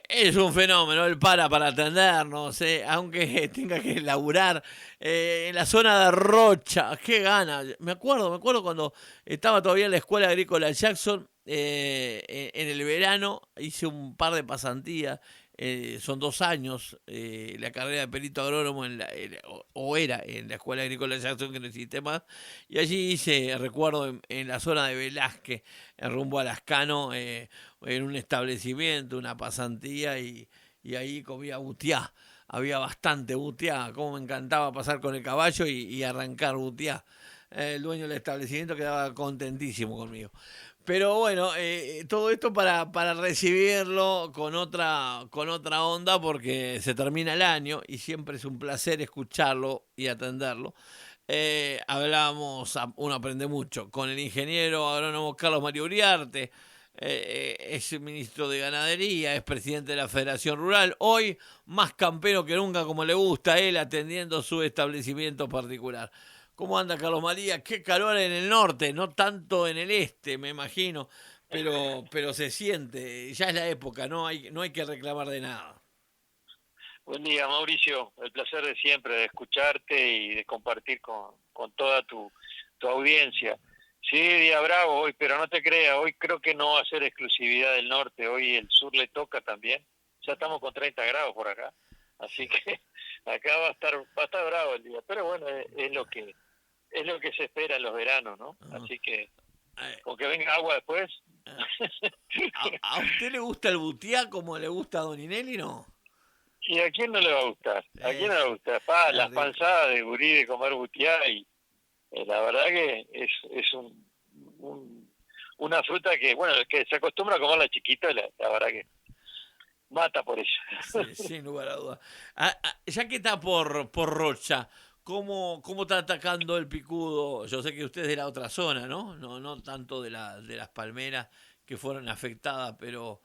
Es un fenómeno, él para atendernos, aunque tenga que laburar en la zona de Rocha, qué gana. Me acuerdo cuando estaba todavía en la escuela agrícola Jackson, en el verano hice un par de pasantías, son 2 años, la carrera de perito agrónomo o era en la escuela agrícola Jackson, que no existe más, y allí hice, recuerdo, en la zona de Velázquez, en rumbo a Lascano, en un establecimiento, una pasantía, y ahí comía butiá. Había bastante butiá, como me encantaba pasar con el caballo y arrancar butiá. El dueño del establecimiento quedaba contentísimo conmigo. Pero bueno, todo esto para recibirlo con otra onda, porque se termina el año y siempre es un placer escucharlo y atenderlo. Uno aprende mucho con el ingeniero agrónomo Carlos Mario Uriarte, es ministro de Ganadería, es presidente de la Federación Rural, hoy más campero que nunca, como le gusta a él, atendiendo su establecimiento particular. ¿Cómo anda, Carlos María? Qué calor en el norte, no tanto en el este, me imagino, pero se siente, ya es la época, no hay que reclamar de nada. Buen día, Mauricio. El placer de siempre de escucharte y de compartir con toda tu audiencia. Sí, día bravo hoy, pero no te creas, hoy creo que no va a ser exclusividad del norte, hoy el sur le toca también. Ya estamos con 30 grados por acá, así que acá va a estar bravo el día. Pero bueno, es lo que se espera en los veranos, ¿no? Ah, Así que eh, con que venga agua después. ah, ¿A usted le gusta el butiá como le gusta a Doninelli, no? ¿Y a quién no le va a gustar? ¿A quién no le va a Es, gustar? es Las rico. panzadas de gurí de comer butiá y la verdad que es un- una fruta que, bueno, que se acostumbra a comerla chiquita, la verdad que mata por eso. Sí, sin lugar a dudas. Ya que está por Rocha, ¿cómo está atacando el picudo? Yo sé que usted es de la otra zona, ¿no? No tanto de las palmeras que fueron afectadas, pero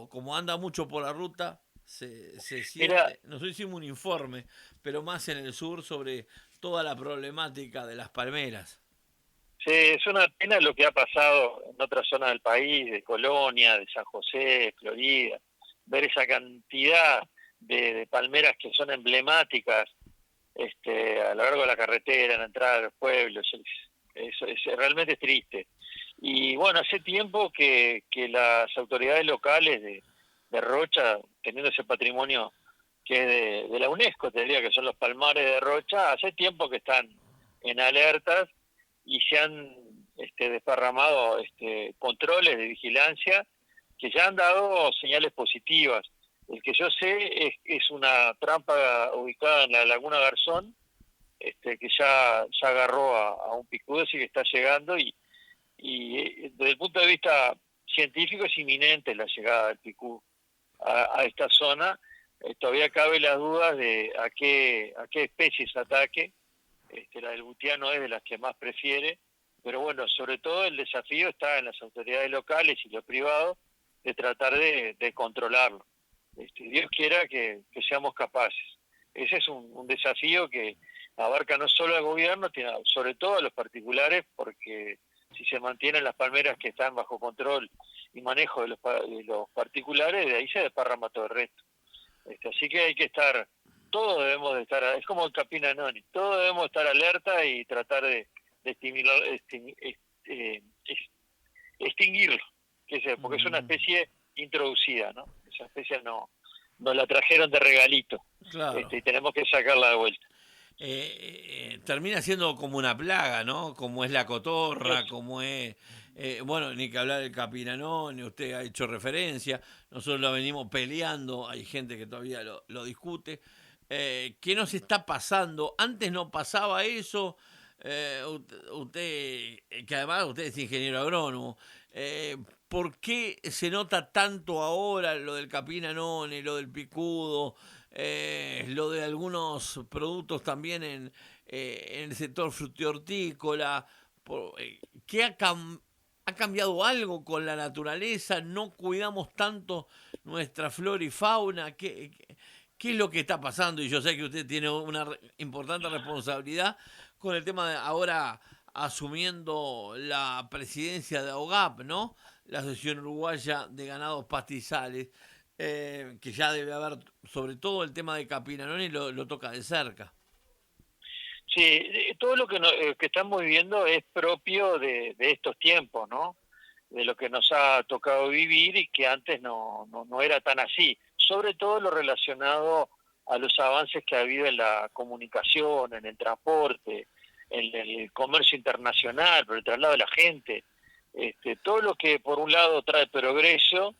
como anda mucho por la ruta, se Mira, siente, no sé si un informe, pero más en el sur sobre toda la problemática de las palmeras. sí, es una pena lo que ha pasado en otras zonas del país, de Colonia, de San José, Florida, ver esa cantidad de palmeras que son emblemáticas a lo largo de la carretera, en la entrada de los pueblos. Realmente es triste. Y bueno, hace tiempo que las autoridades locales de Rocha, teniendo ese patrimonio que es de la UNESCO, te diría que son los palmares de Rocha, hace tiempo que están en alertas y se han desparramado controles de vigilancia que ya han dado señales positivas. El que yo sé es una trampa ubicada en la Laguna Garzón, que ya agarró a un picudo y que está llegando y desde el punto de vista científico es inminente la llegada del picú a esta zona. Todavía cabe las dudas de a qué especies ataque. La del butiano es de las que más prefiere, pero bueno, sobre todo el desafío está en las autoridades locales y los privados de tratar de controlarlo. Dios quiera que seamos capaces. Ese es un desafío que abarca no solo al gobierno, sino sobre todo a los particulares, porque si se mantienen las palmeras que están bajo control y manejo de los particulares, de ahí se desparrama todo el resto. Así que hay que estar, todos debemos de estar, es como el Capina Noni, todos debemos estar alerta y tratar de extinguirlo, porque es una Mm, especie introducida, ¿no? Esa especie no, nos la trajeron de regalito, claro. y tenemos que sacarla de vuelta. Termina siendo como una plaga, ¿no? Como es la Es, cotorra, como es, bueno, ni que hablar del capinanón, ni usted ha hecho referencia, nosotros lo venimos peleando, hay gente que todavía lo discute. ¿Qué nos está pasando? Antes no pasaba eso, que además usted es ingeniero agrónomo, ¿por qué se nota tanto ahora lo del capinanón, lo del picudo? Lo de algunos productos también en el sector frutihortícola. ¿Qué ha cambiado algo con la naturaleza? ¿No cuidamos tanto nuestra flora y fauna? ¿Qué es lo que está pasando? Y yo sé que usted tiene una importante responsabilidad con el tema de ahora asumiendo la presidencia de AOGAP, ¿no? La Asociación Uruguaya de Ganados Pastizales. que ya debe haber, sobre todo el tema de Capinanoni lo toca de cerca. Sí, todo lo que, que estamos viviendo es propio de estos tiempos, ¿no? De lo que nos ha tocado vivir y que antes no era tan así. Sobre todo lo relacionado a los avances que ha habido en la comunicación, en el transporte, en el comercio internacional, por el traslado de la gente. Todo lo que por un lado trae progreso,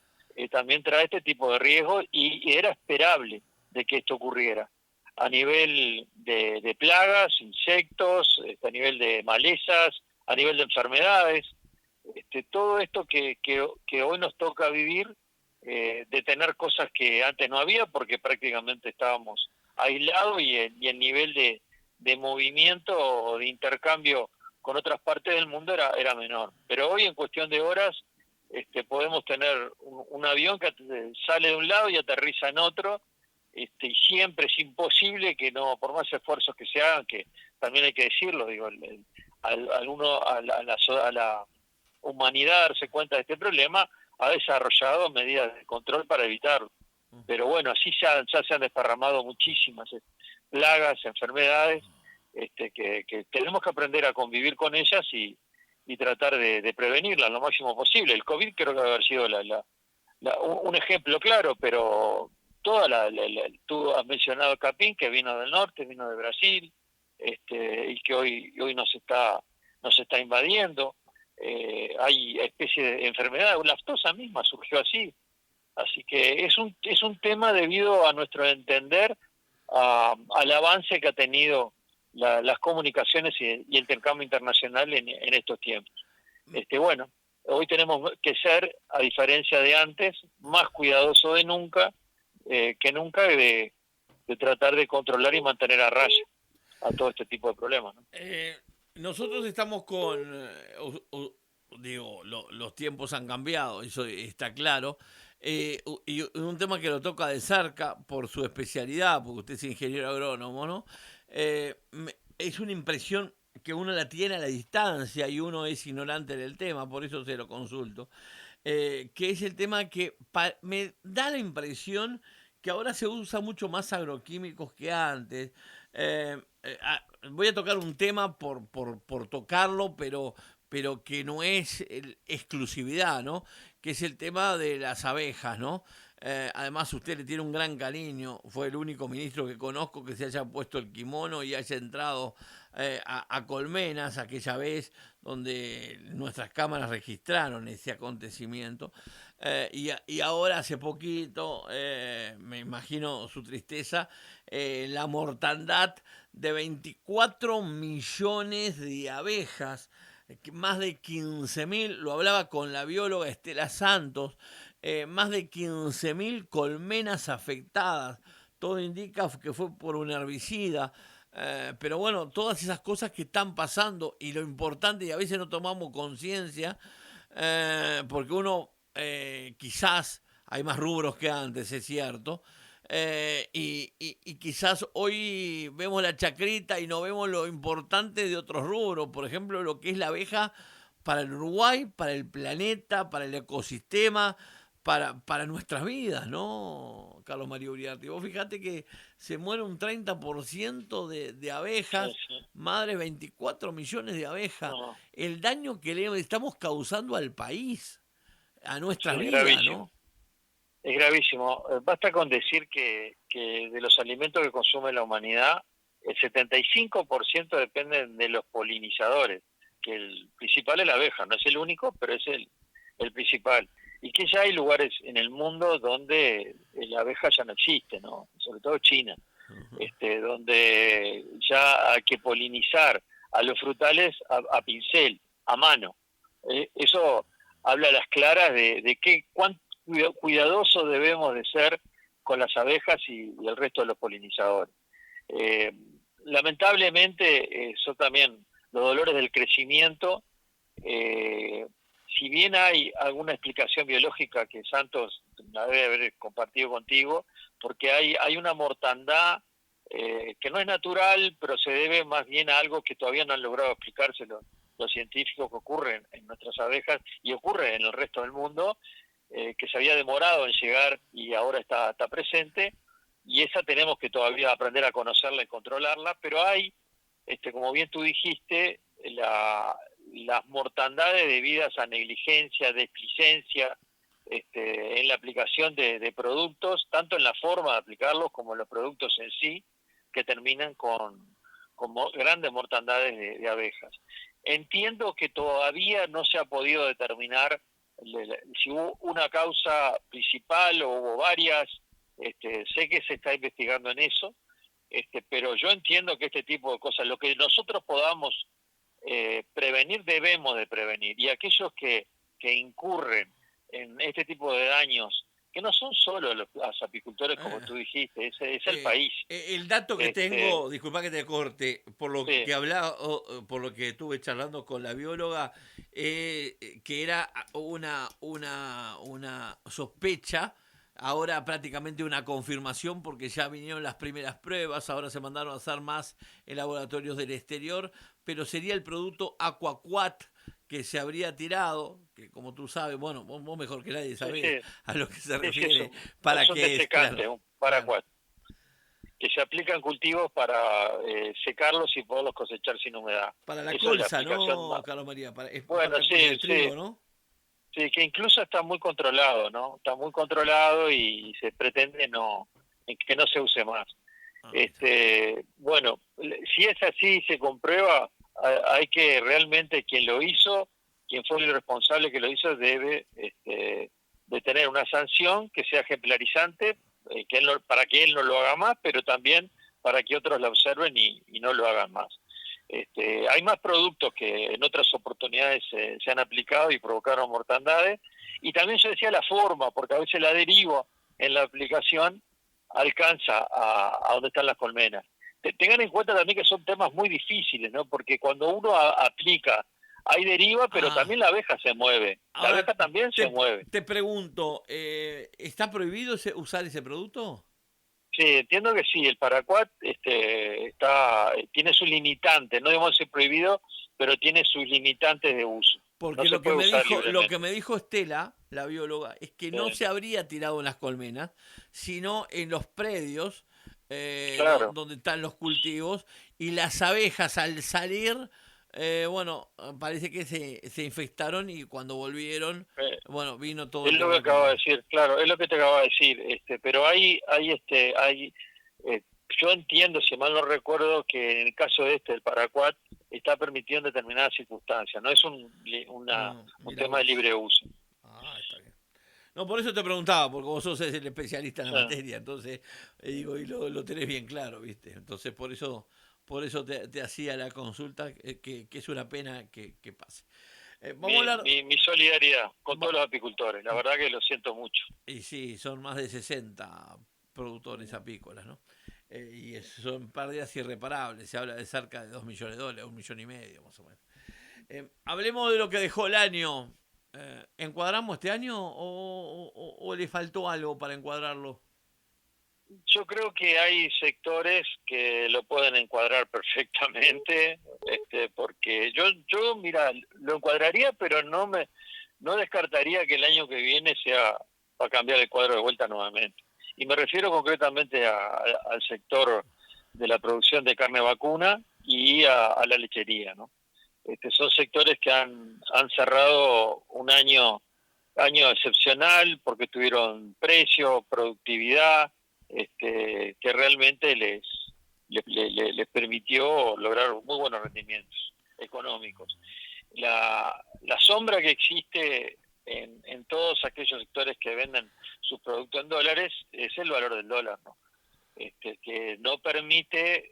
también trae este tipo de riesgos y era esperable de que esto ocurriera a nivel de plagas, insectos, a nivel de malezas, a nivel de enfermedades. Todo esto que hoy nos toca vivir, de tener cosas que antes no había porque prácticamente estábamos aislados y el nivel de movimiento o de intercambio con otras partes del mundo era menor. Pero hoy en cuestión de horas podemos tener un avión que sale de un lado y aterriza en otro, y siempre es imposible que no, por más esfuerzos que se hagan, que también hay que decirlo, digo, a la humanidad darse cuenta de este problema, ha desarrollado medidas de control para evitarlo. Pero bueno, así ya se han desparramado muchísimas plagas, enfermedades, que tenemos que aprender a convivir con ellas y tratar de prevenirlas lo máximo posible. El COVID creo que va a haber sido un ejemplo claro, pero tú has mencionado Capín, que vino del norte, vino de Brasil, y que hoy nos está invadiendo. Hay especies de enfermedad, la aftosa misma surgió así que es un tema debido a nuestro entender al avance que ha tenido las comunicaciones y el intercambio internacional en estos tiempos. Bueno, hoy tenemos que ser, a diferencia de antes, más cuidadosos que nunca de tratar de controlar y mantener a raya a todo este tipo de problemas, ¿no? Nosotros estamos digo, los tiempos han cambiado, eso está claro. Y un tema que lo toca de cerca por su especialidad, porque usted es ingeniero agrónomo, ¿no? Es una impresión que uno la tiene a la distancia y uno es ignorante del tema, por eso se lo consulto. Que es el tema que me da la impresión que ahora se usa mucho más agroquímicos que antes. Voy a tocar un tema por tocarlo, pero que no es exclusividad, ¿no? Que es el tema de las abejas, ¿no? Además usted le tiene un gran cariño, fue el único ministro que conozco que se haya puesto el kimono y haya entrado a Colmenas aquella vez donde nuestras cámaras registraron ese acontecimiento. Y ahora hace poquito, me imagino su tristeza, la mortandad de 24 millones de abejas, más de 15.000, lo hablaba con la bióloga Estela Santos, más de 15.000 colmenas afectadas. Todo indica que fue por un herbicida. Pero bueno, todas esas cosas que están pasando y lo importante, y a veces no tomamos conciencia, porque uno quizás hay más rubros que antes, es cierto, y quizás hoy vemos la chacrita y no vemos lo importante de otros rubros, por ejemplo, lo que es la abeja para el Uruguay, para el planeta, para el ecosistema, para nuestras vidas, ¿no, Carlos María Uriarte? Vos fíjate que se muere un 30% de abejas, Sí, sí. madre, 24 millones de abejas, No, el daño que le estamos causando al país, a sí, nuestras es vidas, gravísimo. ¿no? Es gravísimo. Basta con decir que de los alimentos que consume la humanidad, el 75% dependen de los polinizadores, que el principal es la abeja, no es el único, pero es el principal. Y que ya hay lugares en el mundo donde la abeja ya no existe, ¿no? Sobre todo China, donde ya hay que polinizar a los frutales a pincel, a mano. Eso habla a las claras de cuánto cuidadosos debemos de ser con las abejas y el resto de los polinizadores. Eh, Lamentablemente, eso también, los dolores del crecimiento, si bien hay alguna explicación biológica que Santos la debe haber compartido contigo, porque hay una mortandad que no es natural, pero se debe más bien a algo que todavía no han logrado explicárselo los científicos, que ocurren en nuestras abejas y ocurre en el resto del mundo, que se había demorado en llegar y ahora está presente, y esa tenemos que todavía aprender a conocerla y controlarla, pero hay, como bien tú dijiste, las mortandades debidas a negligencia, displicencia, en la aplicación de productos, tanto en la forma de aplicarlos como en los productos en sí, que terminan con grandes mortandades de abejas. Entiendo que todavía no se ha podido determinar si hubo una causa principal o hubo varias. Sé que se está investigando en eso, pero yo entiendo que este tipo de cosas, lo que nosotros podamos prevenir, debemos de prevenir. Y aquellos que incurren en este tipo de daños, que no son solo los apicultores, como tú dijiste, es el país. El dato que tengo, disculpa que te corte, por lo Sí. que hablaba, por lo que estuve charlando con la bióloga, que era una sospecha, ahora prácticamente una confirmación, porque ya vinieron las primeras pruebas, ahora se mandaron a hacer más en laboratorios del exterior, pero sería el producto Aquaquat que se habría tirado, que como tú sabes, bueno, vos mejor que nadie sabés a lo que se refiere, para es un que desecante, claro, un paraquat, que se aplica en cultivos para secarlos y poderlos cosechar sin humedad. Para la Eso colza, es la ¿no, Carlos María? Para la bueno, colza del trigo, ¿no? Sí, que incluso está muy controlado, ¿no? Está muy controlado y se pretende que no se use más. Bueno, si es así, se comprueba, hay que realmente quien lo hizo, quien fue el responsable que lo hizo, debe de tener una sanción que sea ejemplarizante, para que él no lo haga más, pero también para que otros la observen y no lo hagan más. Hay más productos que en otras oportunidades se han aplicado y provocaron mortandades, y también yo decía la forma, porque a veces la deriva en la aplicación alcanza a donde están las colmenas. Tengan en cuenta también que son temas muy difíciles, ¿no? Porque cuando uno aplica, hay deriva, pero también la abeja se mueve. La abeja también se mueve. Te pregunto, ¿está prohibido usar ese producto? Sí, entiendo que sí. El paraquat tiene sus limitantes. No debemos ser prohibido, pero tiene sus limitantes de uso. Porque no lo se puede usar libremente. Lo que me dijo Estela, la bióloga, es que no se habría tirado en las colmenas, sino en los predios Claro. donde están los cultivos, y las abejas al salir, parece que se infectaron, y cuando volvieron, vino todo. Es lo que acabo de decir, claro, es lo que te acabo de decir, pero yo entiendo, si mal no recuerdo, que en el caso el paraquat está permitido en determinadas circunstancias, no es un tema de libre uso. Está bien. No, por eso te preguntaba, porque vos sos el especialista en la materia, entonces, digo, y lo tenés bien claro, ¿viste? Entonces, por eso te hacía la consulta, que es una pena que pase. Mi solidaridad con todos los apicultores, la verdad que lo siento mucho. Y sí, son más de 60 productores apícolas, ¿no? Y son pérdidas irreparables, se habla de cerca de $2 millones, $1,5 millones más o menos. Hablemos de lo que dejó el año. ¿Encuadramos este año o le faltó algo para encuadrarlo? Yo creo que hay sectores que lo pueden encuadrar perfectamente, porque yo mira, lo encuadraría, pero no descartaría que el año que viene sea para cambiar el cuadro de vuelta nuevamente. Y me refiero concretamente al sector de la producción de carne vacuna y a la lechería, ¿no? Son sectores que han cerrado un año excepcional porque tuvieron precio, productividad, que realmente les permitió lograr muy buenos rendimientos económicos. La sombra que existe en todos aquellos sectores que venden sus productos en dólares es el valor del dólar, ¿no? Que no permite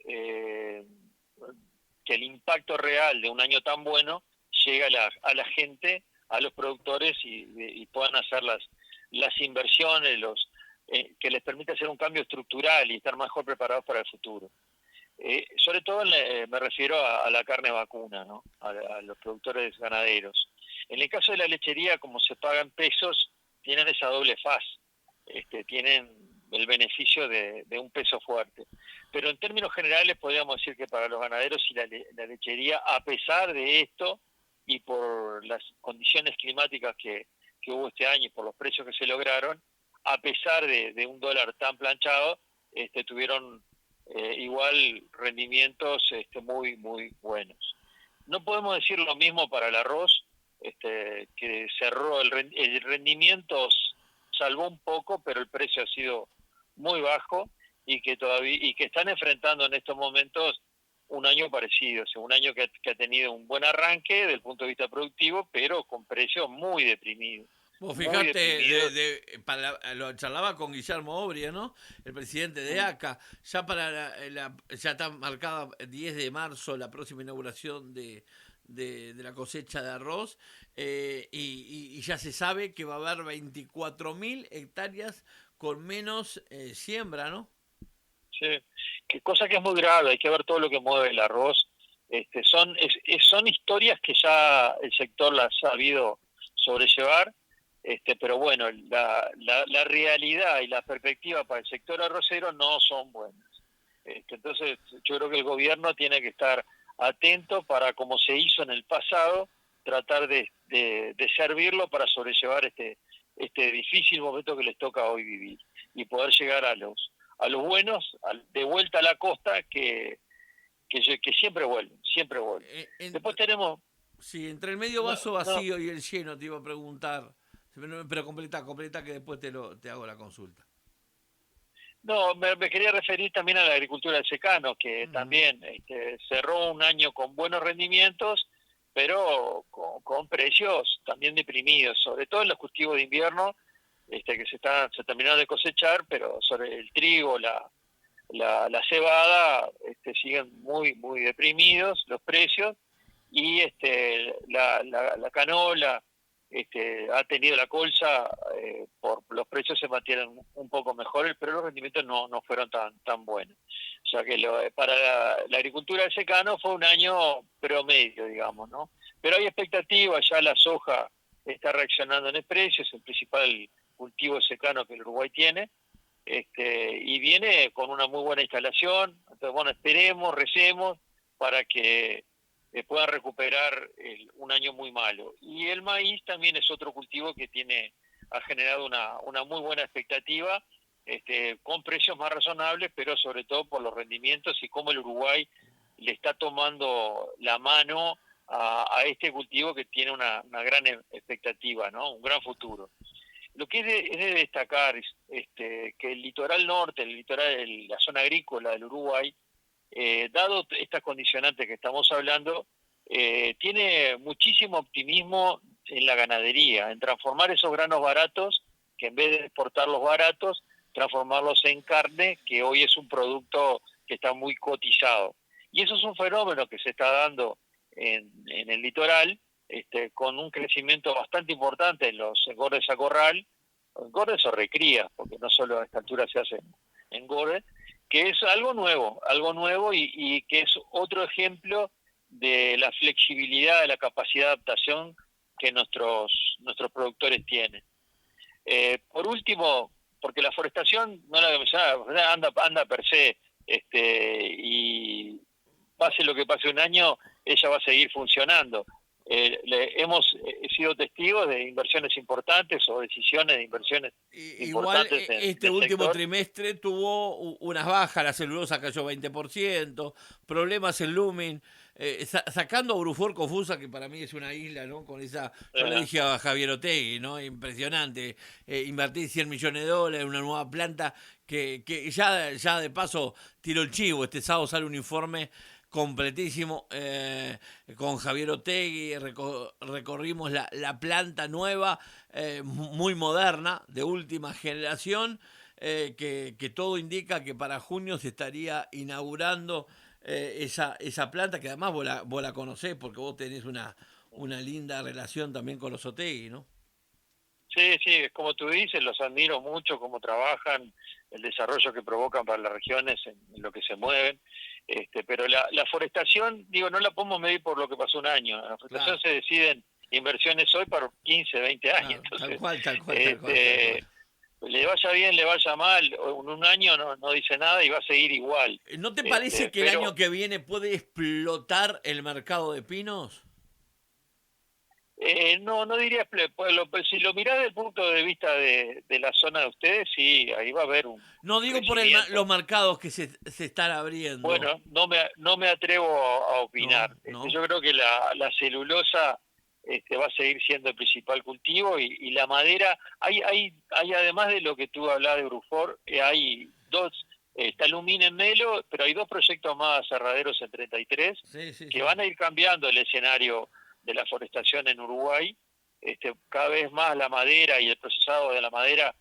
que el impacto real de un año tan bueno llegue a la gente, a los productores y puedan hacer las inversiones, que les permite hacer un cambio estructural y estar mejor preparados para el futuro. Sobre todo me refiero a la carne vacuna, ¿no? A los productores ganaderos. En el caso de la lechería, como se pagan pesos, tienen esa doble faz, tienen el beneficio de un peso fuerte. Pero en términos generales podríamos decir que para los ganaderos y la lechería, a pesar de esto y por las condiciones climáticas que que hubo este año y por los precios que se lograron, a pesar de un dólar tan planchado, tuvieron igual rendimientos muy, muy buenos. No podemos decir lo mismo para el arroz, que cerró el rendimiento, salvó un poco, pero el precio ha sido muy bajo y que están enfrentando en estos momentos un año parecido, o sea, un año que ha tenido un buen arranque desde el punto de vista productivo, pero con precios muy deprimidos. Vos Muy fijate, deprimidos. lo charlaba con Guillermo Obria, ¿no? El presidente de Mm. ACA. Ya ya está marcada 10 de marzo la próxima inauguración de la cosecha de arroz, y ya se sabe que va a haber 24.000 hectáreas con menos siembra, ¿no? Sí, cosa que es muy grave, hay que ver todo lo que mueve el arroz. Son historias que ya el sector las ha sabido sobrellevar, pero bueno, la realidad y la perspectiva para el sector arrocero no son buenas. Entonces, yo creo que el gobierno tiene que estar atento para, como se hizo en el pasado, tratar de servirlo para sobrellevar este difícil momento que les toca hoy vivir y poder llegar a los buenos, de vuelta a la costa, que siempre vuelven, siempre vuelven. Después tenemos... Sí, entre el medio No, vaso no, vacío y el lleno te iba a preguntar, pero completa que después te hago la consulta. no me quería referir también a la agricultura del secano, que Uh-huh. también cerró un año con buenos rendimientos, pero con precios también deprimidos, sobre todo en los cultivos de invierno, que se terminaron de cosechar, pero sobre el trigo, la cebada, siguen muy, muy deprimidos los precios, y la canola ha tenido la colza, por los precios se mantienen un poco mejores, pero los rendimientos no fueron tan buenos. O sea que para la agricultura de secano fue un año promedio, digamos, ¿no? Pero hay expectativas, ya la soja está reaccionando en el precio, es el principal cultivo de secano que el Uruguay tiene, y viene con una muy buena instalación. Entonces, bueno, esperemos, recemos para que puedan recuperar un año muy malo. Y el maíz también es otro cultivo que ha generado una muy buena expectativa, con precios más razonables, pero sobre todo por los rendimientos y cómo el Uruguay le está tomando la mano a este cultivo que tiene una gran expectativa, ¿no? Un gran futuro. Lo que es de destacar es que el litoral norte, la zona agrícola del Uruguay, dado estas condicionantes que estamos hablando, tiene muchísimo optimismo en la ganadería, en transformar esos granos baratos, que en vez de exportarlos baratos, transformarlos en carne, que hoy es un producto que está muy cotizado. Y eso es un fenómeno que se está dando en el litoral, con un crecimiento bastante importante en los engordes a corral, engordes o recrías, porque no solo a esta altura se hacen engordes, que es algo nuevo y que es otro ejemplo de la flexibilidad, de la capacidad de adaptación que nuestros productores tienen. Por último, porque la forestación, no la mencionaba, anda per se, y pase lo que pase un año, ella va a seguir funcionando. Hemos sido testigos de inversiones importantes o decisiones de inversiones Igual importantes en este el último sector. trimestre tuvo unas bajas, la celulosa cayó 20%, problemas en Lumin, sacando a Urufor Confusa, que para mí es una isla, ¿no? Con esa, yo le dije a Javier Otegui, ¿no? Impresionante, invertir 100 millones de dólares en una nueva planta que ya de paso tiró el chivo, este sábado sale un informe completísimo, con Javier Otegui, recorrimos la planta nueva, muy moderna, de última generación, que todo indica que para junio se estaría inaugurando esa planta, que además vos la conocés porque vos tenés una linda relación también con los Otegui, ¿no? Sí, sí, es como tú dices, los admiro mucho, cómo trabajan, el desarrollo que provocan para las regiones en lo que se mueven. Pero la forestación, digo, no la podemos medir por lo que pasó un año. La forestación Claro, se deciden inversiones hoy para 15, 20 años. claro, tal Entonces, cual, tal cual, tal cual, tal cual. este, le vaya bien, le vaya mal, en un año no dice nada y va a seguir igual. ¿No te parece que el año Pero que viene puede explotar el mercado de pinos? No diría, pues, si lo mirás desde el punto de vista de la zona de ustedes, sí, ahí va a haber No un digo por los crecimiento. mercados que se están abriendo. Bueno, no me atrevo a opinar. No, no. Yo creo que la celulosa va a seguir siendo el principal cultivo y la madera, hay además de lo que tú hablabas de Brufor, hay dos, está Lumina en Melo, pero hay dos proyectos más aserraderos en 33 Sí, sí, que sí. van a ir cambiando el escenario de la forestación en Uruguay. Cada vez más la madera y el procesado de la madera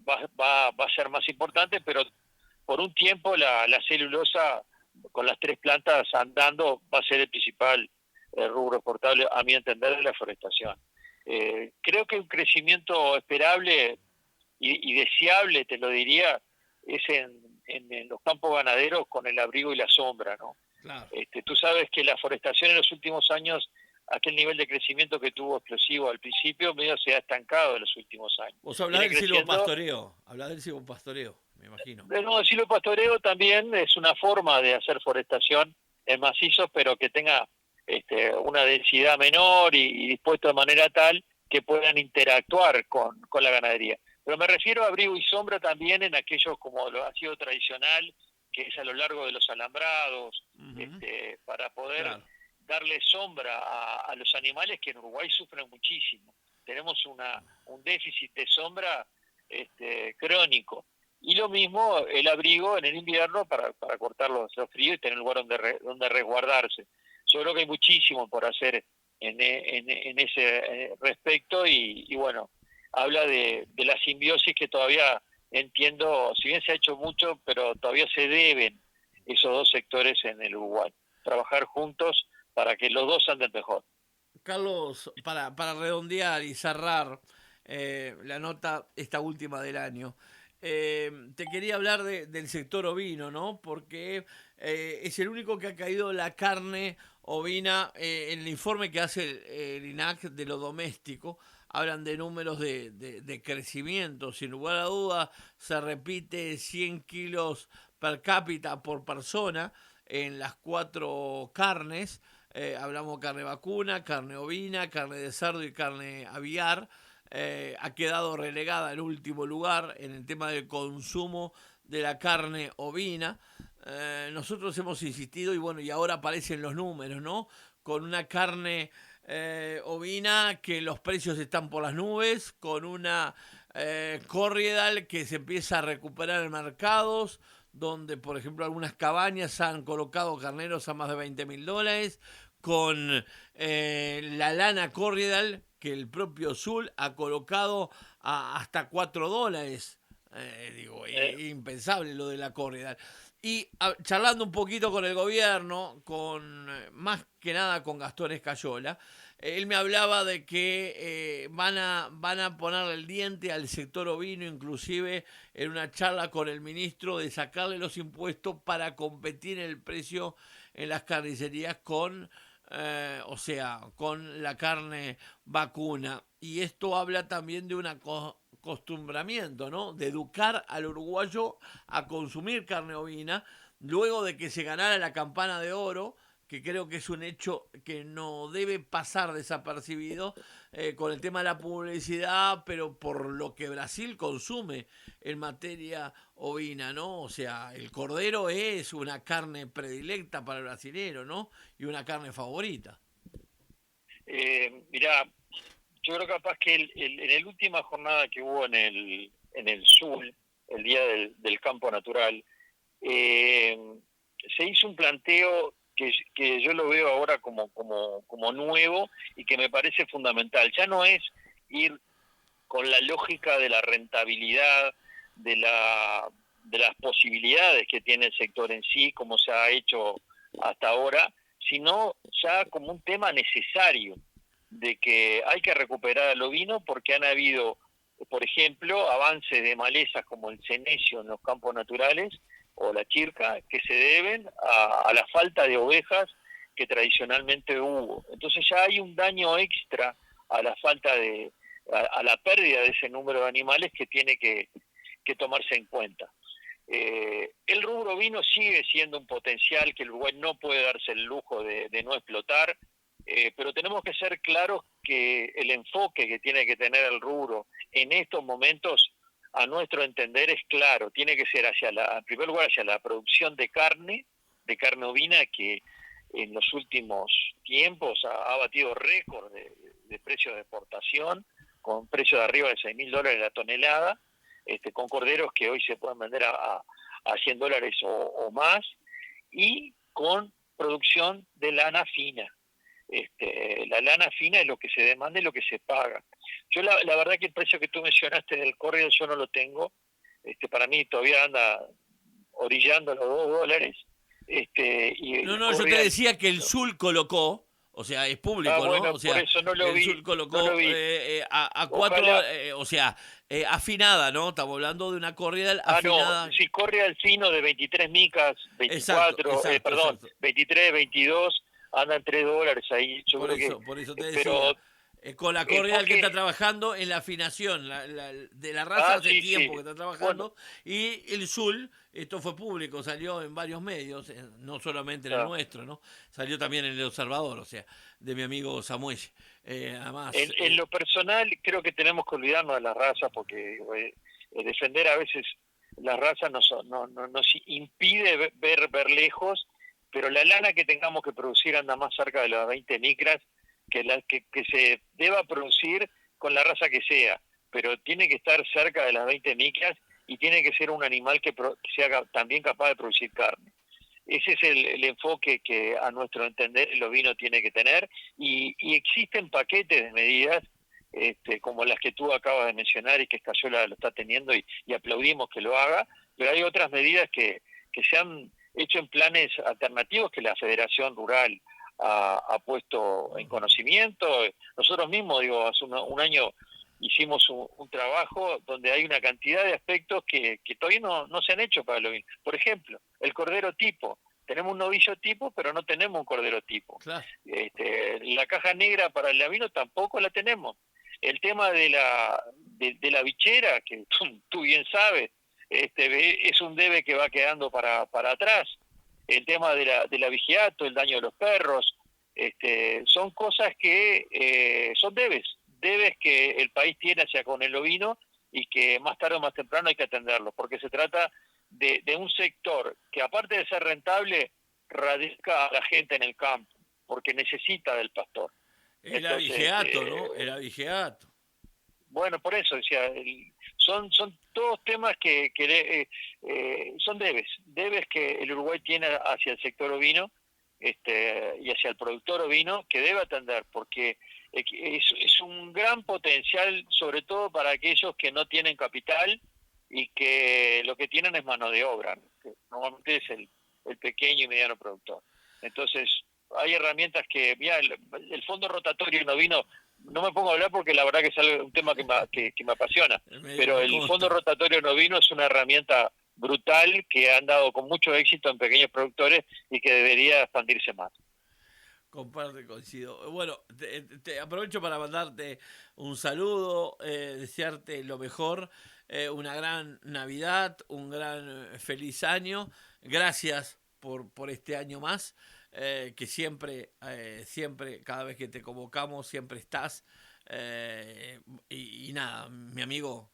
va a ser más importante, pero por un tiempo la celulosa, con las tres plantas andando, va a ser el principal rubro exportable, a mi entender, de la forestación. Creo que un crecimiento esperable y deseable, te lo diría, es en los campos ganaderos con el abrigo y la sombra, ¿no? Claro. Tú sabes que la forestación en los últimos años, aquel nivel de crecimiento que tuvo explosivo al principio, medio se ha estancado en los últimos años. Vos hablás Viene del creciendo. silvopastoreo. Hablás del silvopastoreo, me imagino. No, el silvopastoreo también es una forma de hacer forestación en macizos, pero que tenga una densidad menor y dispuesto de manera tal que puedan interactuar con la ganadería. Pero me refiero a abrigo y sombra también en aquellos como lo ha sido tradicional, que es a lo largo de los alambrados, Ujú. para poder Claro. darle sombra a los animales que en Uruguay sufren muchísimo. Tenemos un déficit de sombra crónico. Y lo mismo el abrigo en el invierno para cortar los fríos y tener un lugar donde resguardarse. Yo creo que hay muchísimo por hacer en ese respecto y bueno, habla de la simbiosis que todavía entiendo, si bien se ha hecho mucho, pero todavía se deben esos dos sectores en el Uruguay. Trabajar juntos para que los dos anden mejor. Carlos, para redondear y cerrar la nota, esta última del año, te quería hablar del sector ovino, ¿no? Porque es el único que ha caído la carne ovina en el informe que hace el INAC de lo doméstico. Hablan de números de crecimiento. Sin lugar a duda, se repite 100 kilos per cápita por persona en las cuatro carnes. Hablamos carne vacuna, carne ovina, carne de cerdo y carne aviar. Ha quedado relegada en último lugar en el tema del consumo de la carne ovina. Nosotros hemos insistido y bueno, y ahora aparecen los números, ¿no? Con una carne ovina que los precios están por las nubes, con una corriedal que se empieza a recuperar en mercados, donde por ejemplo algunas cabañas han colocado carneros a más de $20.000, con la lana corriedal que el propio Zul ha colocado a hasta $4. Digo, Eh, impensable lo de la corriedal. Y charlando un poquito con el gobierno, con más que nada con Gastón Escayola, él me hablaba de que van a ponerle el diente al sector ovino, inclusive en una charla con el ministro, de sacarle los impuestos para competir en el precio en las carnicerías con, o sea, con la carne vacuna. Y esto habla también de un acostumbramiento, ¿no? De educar al uruguayo a consumir carne ovina, luego de que se ganara la campana de oro, que creo que es un hecho que no debe pasar desapercibido con el tema de la publicidad, pero por lo que Brasil consume en materia ovina, ¿no? O sea, el cordero es una carne predilecta para el brasilero, ¿no? Y una carne favorita. Mirá, yo creo capaz que en la última jornada que hubo en el sur, el día del campo natural, eh, se hizo un planteo que yo lo veo ahora como nuevo y que me parece fundamental. Ya no es ir con la lógica de la rentabilidad, de, la, de las posibilidades que tiene el sector en sí, como se ha hecho hasta ahora, sino ya como un tema necesario de que hay que recuperar al ovino porque han habido, por ejemplo, avances de malezas como el cenecio en los campos naturales o la chirca que se deben a la falta de ovejas que tradicionalmente hubo. Entonces ya hay un daño extra a la falta a la pérdida de ese número de animales que tiene que tomarse en cuenta. El rubro ovino sigue siendo un potencial que el Uruguay no puede darse el lujo de no explotar. pero tenemos que ser claros que el enfoque que tiene que tener el rubro en estos momentos, a nuestro entender, es claro, tiene que ser en primer lugar, hacia la producción de carne ovina, que en los últimos tiempos ha batido récord de precios de exportación, con precios de arriba de $6.000 la tonelada, con corderos que hoy se pueden vender a $100 o más, y con producción de lana fina. La lana fina es lo que se demanda y lo que se paga. Yo la verdad que el precio que tú mencionaste del córdial yo no lo tengo. Para mí todavía anda orillando los $2. Y el No, yo te córdial, decía que el Sul colocó, o sea, es público, ¿no? bueno, O por sea, eso no lo el vi, Sul no lo colocó vi. a 4, Ojalá. o sea, afinada, ¿no? Estamos hablando de una cordial No, afinada. si corre al fino de 23 micas, Exacto, 24, exacto, perdón, exacto. 23, 22, andan $3 ahí. Yo creo que, Por eso te pero decía, con la cordial que enfoque. está trabajando en la afinación de la raza hace Sí, sí. tiempo que está Bueno, trabajando, y el Sul, esto fue público, salió en varios medios, no solamente en el ah, nuestro, ¿no? Salió también en El Observador, o sea, de mi amigo Samuel. Además, en lo personal creo que tenemos que olvidarnos de las razas porque defender a veces las razas nos impide ver lejos, pero la lana que tengamos que producir anda más cerca de las 20 micras que la que se deba producir con la raza que sea, pero tiene que estar cerca de las 20 micras y tiene que ser un animal que sea también capaz de producir carne. Ese es el enfoque que a nuestro entender el ovino tiene que tener, y existen paquetes de medidas como las que tú acabas de mencionar y que Escayola lo está teniendo, y aplaudimos que lo haga, pero hay otras medidas que se han hecho en planes alternativos que la Federación Rural ha puesto en conocimiento. Nosotros mismos, hace un año hicimos un trabajo donde hay una cantidad de aspectos que todavía no se han hecho para el ovino. Por ejemplo, el cordero tipo. Tenemos un novillo tipo, pero no tenemos un cordero tipo. claro. La caja negra para el ovino tampoco la tenemos. El tema de la bichera, que tú bien sabes, es un debe que va quedando para atrás. El tema de la vigiato, el daño de los perros, son cosas que son debes que el país tiene hacia con el ovino, y que más tarde o más temprano hay que atenderlos, porque se trata de un sector que, aparte de ser rentable, radica a la gente en el campo, porque necesita del pastor. El Entonces, abigeato, ¿no? El abigeato. bueno, por eso decía, son todos temas que son debes que el Uruguay tiene hacia el sector ovino, y hacia el productor ovino, que debe atender, porque es un gran potencial, sobre todo para aquellos que no tienen capital y que lo que tienen es mano de obra, ¿no? Que normalmente es el pequeño y mediano productor. Entonces, hay herramientas que, mira, el fondo rotatorio en ovino, no me pongo a hablar porque la verdad que es un tema que me apasiona, pero Me el fondo consta. rotatorio en ovino es una herramienta brutal que han dado con mucho éxito en pequeños productores y que debería expandirse más. Comparte, coincido. Bueno, te aprovecho para mandarte un saludo, desearte lo mejor, una gran Navidad, un gran feliz año. Gracias por este año más, que siempre, cada vez que te convocamos, siempre estás. Y nada, mi amigo,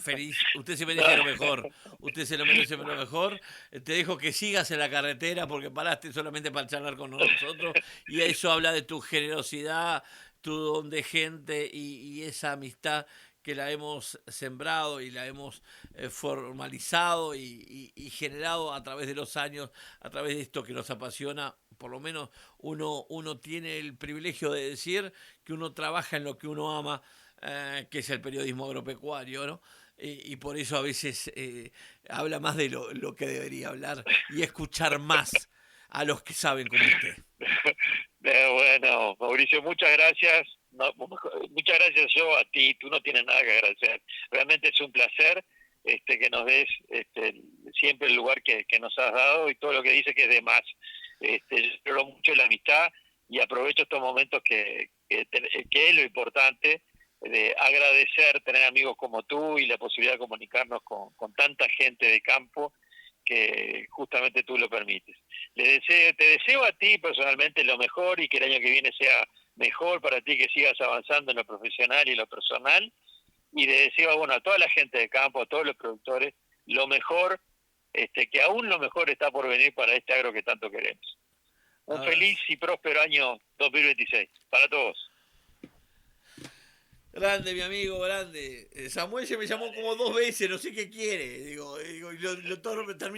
feliz. Usted se merece lo mejor. Usted se lo merece lo mejor. Te dejo que sigas en la carretera porque paraste solamente para charlar con nosotros. Y eso habla de tu generosidad, tu don de gente y esa amistad que la hemos sembrado y la hemos formalizado y generado a través de los años, a través de esto que nos apasiona. Por lo menos uno tiene el privilegio de decir que uno trabaja en lo que uno ama, que es el periodismo agropecuario, ¿no? Y por eso a veces habla más de lo que debería hablar y escuchar más a los que saben como usted. Bueno, Mauricio, muchas gracias. No, muchas gracias yo a ti, tú no tienes nada que agradecer. Realmente es un placer que nos des siempre el lugar que nos has dado, y todo lo que dices que es de más. Espero mucho la amistad, y aprovecho estos momentos que es lo importante, de agradecer tener amigos como tú y la posibilidad de comunicarnos con tanta gente de campo, que justamente tú lo permites. Te deseo a ti personalmente lo mejor y que el año que viene sea mejor para ti, que sigas avanzando en lo profesional y lo personal, y le deseo, bueno, a toda la gente de campo, a todos los productores, lo mejor, que aún lo mejor está por venir para este agro que tanto queremos. Un feliz y próspero año 2026 para todos. Grande, mi amigo, grande. Samuel se me llamó como 2 veces, no sé qué quiere. Digo, y lo termino